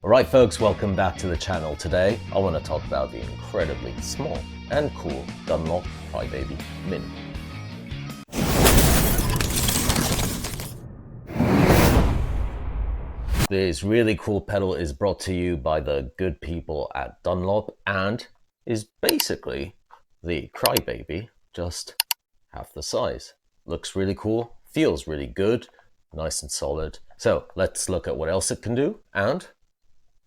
Alright folks, welcome back to the channel. Today I want to talk about the incredibly small and cool Dunlop Crybaby Mini. This really cool pedal is brought to you by the good people at Dunlop and is basically the Crybaby, just half the size. Looks really cool, feels really good, nice and solid. So let's look at what else it can do and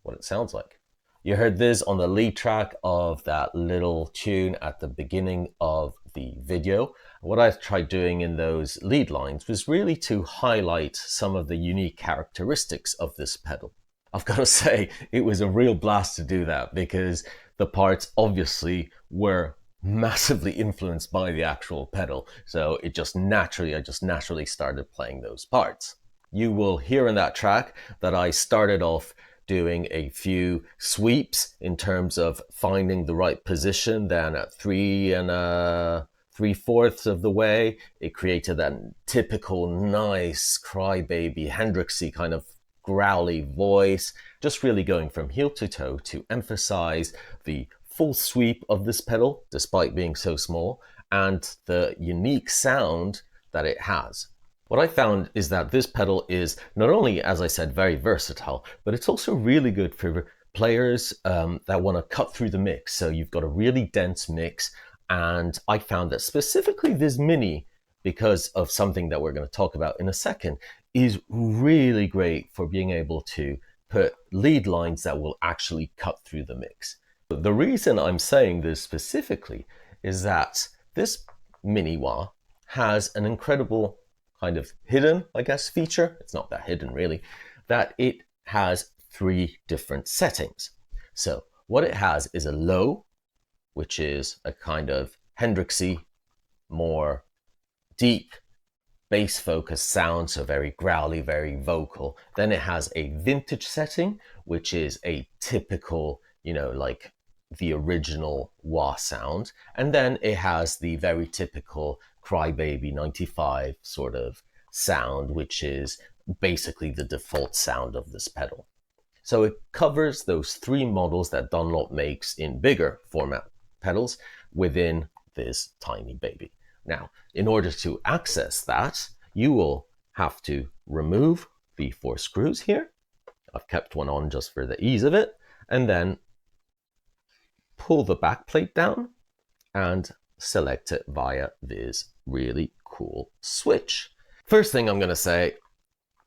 what it sounds like. You heard this on the lead track of that little tune at the beginning of the video. What I tried doing in those lead lines was really to highlight some of the unique characteristics of this pedal. I've got to say, it was a real blast to do that because the parts obviously were massively influenced by the actual pedal. So I just naturally started playing those parts. You will hear in that track that I started off doing a few sweeps in terms of finding the right position. Then at 3 3/4 of the way, it created that typical nice Crybaby Hendrixy kind of growly voice, just really going from heel to toe to emphasize the full sweep of this pedal, despite being so small, and the unique sound that it has. What I found is that this pedal is not only, as I said, very versatile, but it's also really good for players that want to cut through the mix. So you've got a really dense mix, and I found that specifically this Mini, because of something that we're going to talk about in a second, is really great for being able to put lead lines that will actually cut through the mix. The reason I'm saying this specifically is that this Mini wah has an incredible kind of hidden, I guess, feature. It's not that hidden really, that it has 3 different settings. So what it has is a low, which is a kind of Hendrixy, more deep bass focused sound, so very growly, very vocal. Then it has a vintage setting, which is a typical, like the original wah sound. And then it has the very typical Crybaby 95 sort of sound, which is basically the default sound of this pedal. So it covers those 3 models that Dunlop makes in bigger format pedals within this tiny baby. Now, in order to access that, you will have to remove the 4 screws here. I've kept one on just for the ease of it, and then pull the back plate down and select it via this really cool switch. First thing I'm going to say,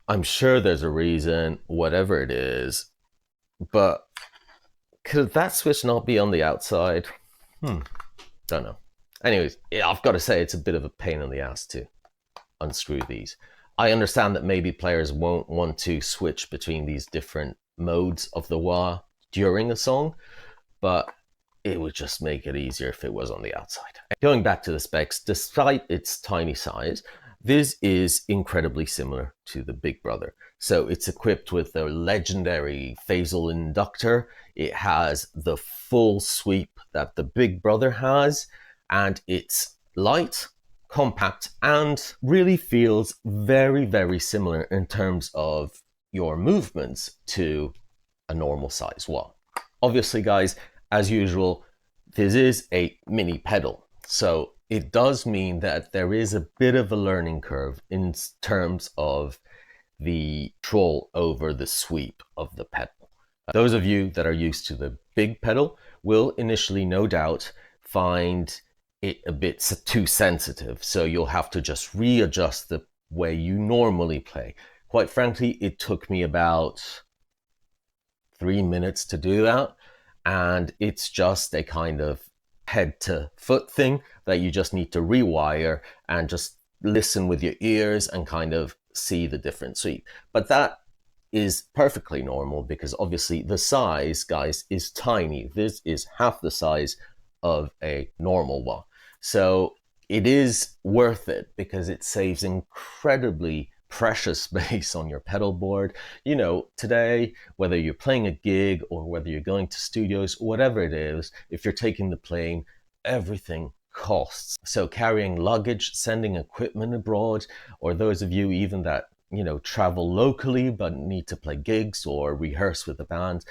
I'm sure there's a reason, whatever it is, but could that switch not be on the outside? Don't know. Anyways, I've got to say it's a bit of a pain in the ass to unscrew these. I understand that maybe players won't want to switch between these different modes of the wah during a song, but it would just make it easier if it was on the outside. Going back to the specs, despite its tiny size, this is incredibly similar to the Big Brother. So it's equipped with the legendary phasal inductor. It has the full sweep that the Big Brother has, and it's light, compact, and really feels very, very similar in terms of your movements to a normal size wah. Obviously, guys, as usual, this is a mini pedal, so it does mean that there is a bit of a learning curve in terms of the control over the sweep of the pedal. Those of you that are used to the big pedal will initially, no doubt, find it a bit too sensitive, so you'll have to just readjust the way you normally play. Quite frankly, it took me about 3 minutes to do that. And it's just a kind of head to foot thing that you just need to rewire and just listen with your ears and kind of see the different sweep. But that is perfectly normal because obviously the size, guys, is tiny. This is half the size of a normal wah. So it is worth it because it saves incredibly precious space on your pedal board. Today, whether you're playing a gig or whether you're going to studios, whatever it is, if you're taking the plane, everything costs. So carrying luggage, sending equipment abroad, or those of you even that travel locally but need to play gigs or rehearse with the band,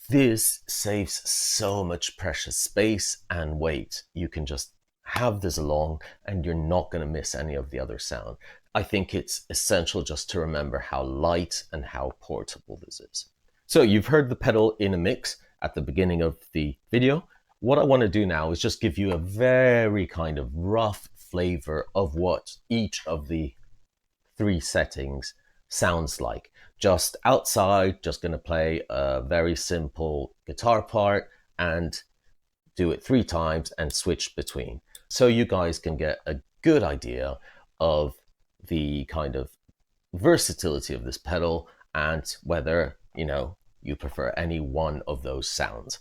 this saves so much precious space and weight. You can just have this along and you're not going to miss any of the other sound. I think it's essential just to remember how light and how portable this is. So you've heard the pedal in a mix at the beginning of the video. What I want to do now is just give you a very kind of rough flavor of what each of the 3 settings sounds like. Just outside, just going to play a very simple guitar part and do it 3 times and switch between. So you guys can get a good idea of the kind of versatility of this pedal and whether, you prefer any one of those sounds.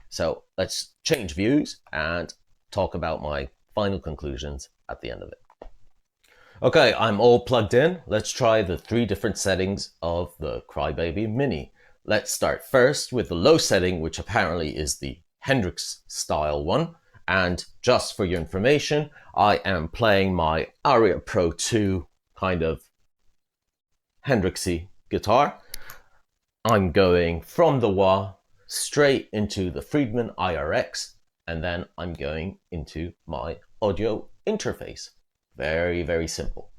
So let's change views and talk about my final conclusions at the end of it. Okay, I'm all plugged in. Let's try the 3 different settings of the Crybaby Mini. Let's start first with the low setting, which apparently is the Hendrix style one. And just for your information, I am playing my Aria Pro 2 kind of Hendrixy guitar. I'm going from the wah straight into the Friedman IRX, and then I'm going into my audio interface. Very, very simple.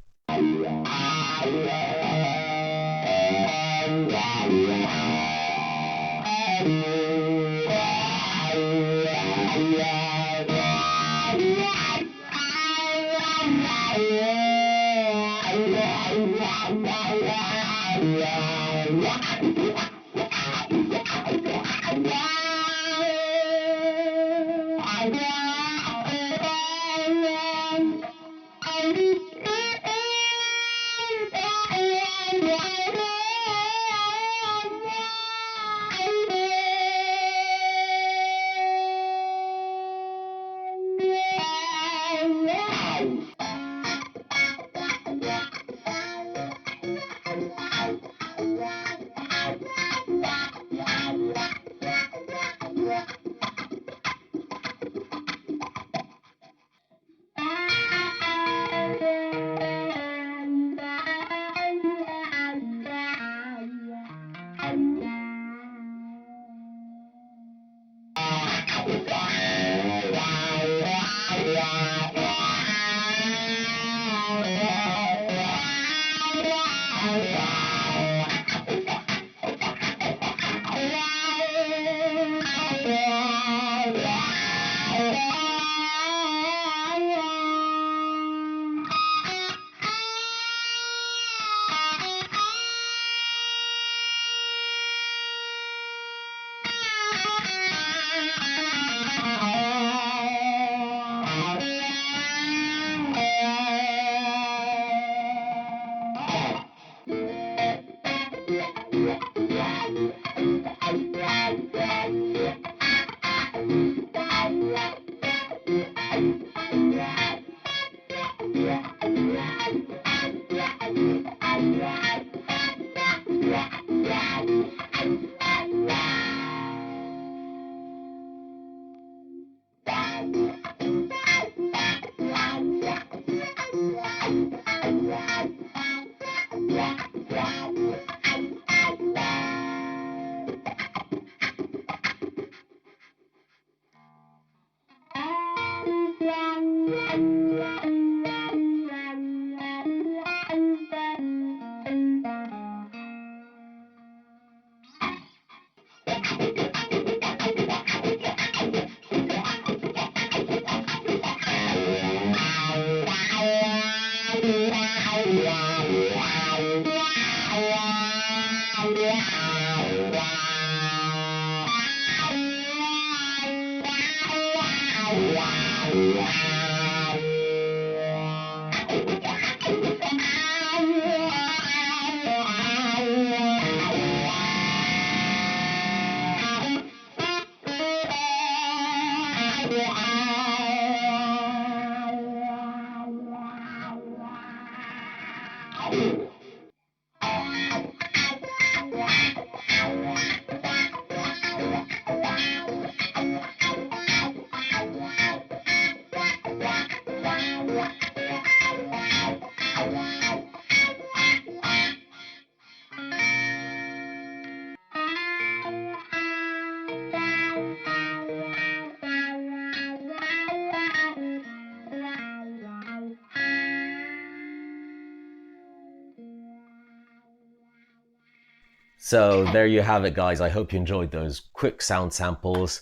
So there you have it, guys. I hope you enjoyed those quick sound samples.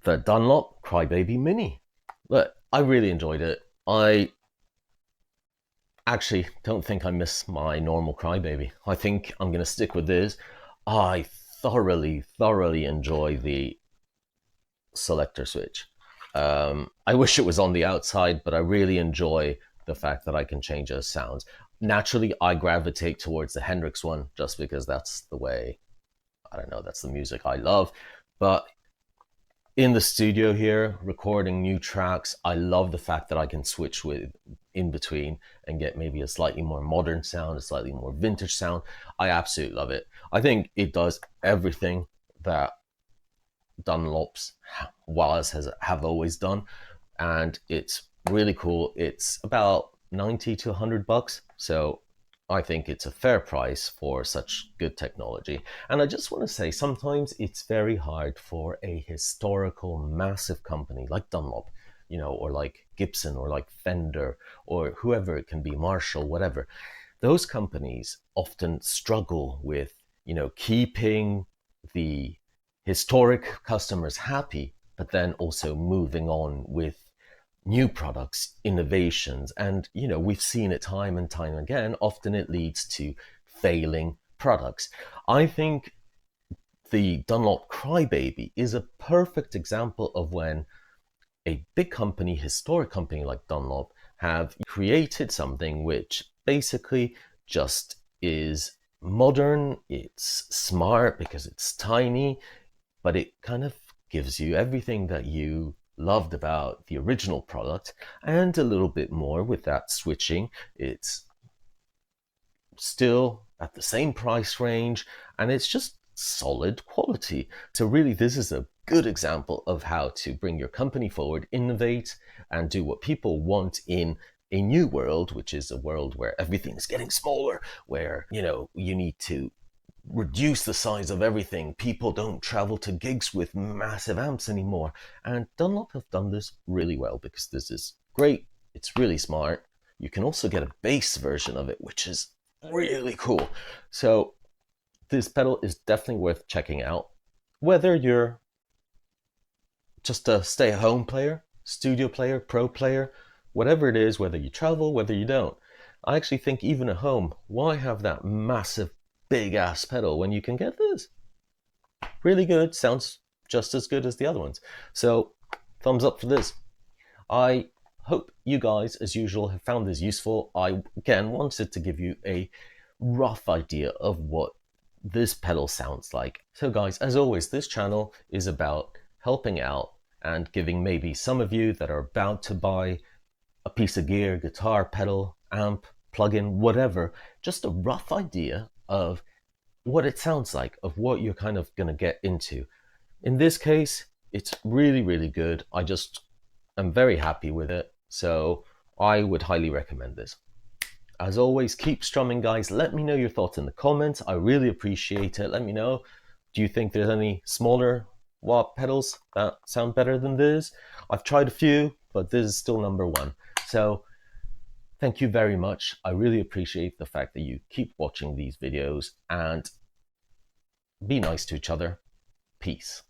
The Dunlop Crybaby Mini. Look, I really enjoyed it. I actually don't think I miss my normal Crybaby. I think I'm going to stick with this. I thoroughly enjoy the selector switch. I wish it was on the outside, but I really enjoy the fact that I can change those sounds. Naturally, I gravitate towards the Hendrix one just because that's the way, I don't know, that's the music I love. But in the studio here, recording new tracks, I love the fact that I can switch with in between and get maybe a slightly more modern sound, a slightly more vintage sound. I absolutely love it. I think it does everything that Dunlop's wires have always done, and it's really cool. It's about 90 to $100, so I think it's a fair price for such good technology. And I just want to say, sometimes it's very hard for a historical, massive company like Dunlop, or like Gibson, or like Fender, or whoever it can be, Marshall, whatever. Those companies often struggle with, keeping the historic customers happy, but then also moving on with new products, innovations. And, we've seen it time and time again. Often it leads to failing products. I think the Dunlop Crybaby is a perfect example of when a big company, historic company like Dunlop, have created something which basically just is modern, it's smart because it's tiny, but it kind of gives you everything that you loved about the original product and a little bit more with that switching. It's still at the same price range and it's just solid quality. So really, this is a good example of how to bring your company forward, innovate, and do what people want in a new world, which is a world where everything is getting smaller, where, you need to reduce the size of everything. People don't travel to gigs with massive amps anymore. And Dunlop have done this really well because this is great. It's really smart. You can also get a bass version of it, which is really cool. So this pedal is definitely worth checking out. Whether you're just a stay-at-home player, studio player, pro player, whatever it is, whether you travel, whether you don't. I actually think even at home, why have that massive big ass pedal when you can get this? Really good, sounds just as good as the other ones. So thumbs up for this. I hope you guys, as usual, have found this useful. I, again, wanted to give you a rough idea of what this pedal sounds like. So guys, as always, this channel is about helping out and giving maybe some of you that are about to buy a piece of gear, guitar, pedal, amp, plugin, whatever, just a rough idea of what it sounds like, of what you're kind of going to get into. In this case, it's really good. I just am very happy with it. So I would highly recommend this. As always, keep strumming, guys. Let me know your thoughts in the comments. I really appreciate it. Let me know, do you think there's any smaller watt pedals that sound better than this? I've tried a few, but this is still number one. So thank you very much. I really appreciate the fact that you keep watching these videos, and be nice to each other. Peace.